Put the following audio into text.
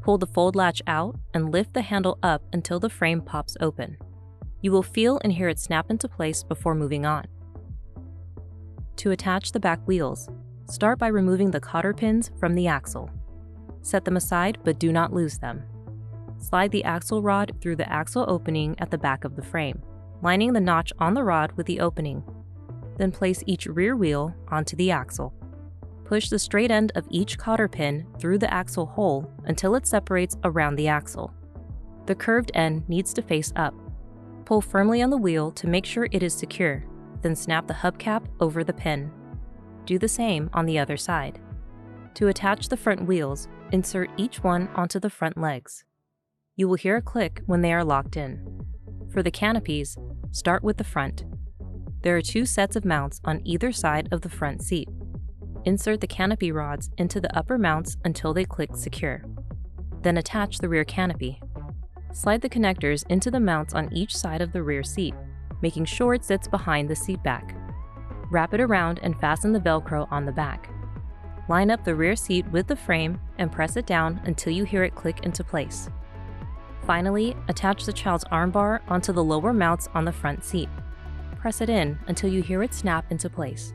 Pull the fold latch out and lift the handle up until the frame pops open. You will feel and hear it snap into place before moving on. To attach the back wheels, start by removing the cotter pins from the axle. Set them aside but do not lose them. Slide the axle rod through the axle opening at the back of the frame, lining the notch on the rod with the opening. Then place each rear wheel onto the axle. Push the straight end of each cotter pin through the axle hole until it separates around the axle. The curved end needs to face up. Pull firmly on the wheel to make sure it is secure, then snap the hubcap over the pin. Do the same on the other side. To attach the front wheels, insert each one onto the front legs. You will hear a click when they are locked in. For the canopies, start with the front. There are 2 sets of mounts on either side of the front seat. Insert the canopy rods into the upper mounts until they click secure. Then attach the rear canopy. Slide the connectors into the mounts on each side of the rear seat, making sure it sits behind the seat back. Wrap it around and fasten the Velcro on the back. Line up the rear seat with the frame and press it down until you hear it click into place. Finally, attach the child's armbar onto the lower mounts on the front seat. Press it in until you hear it snap into place.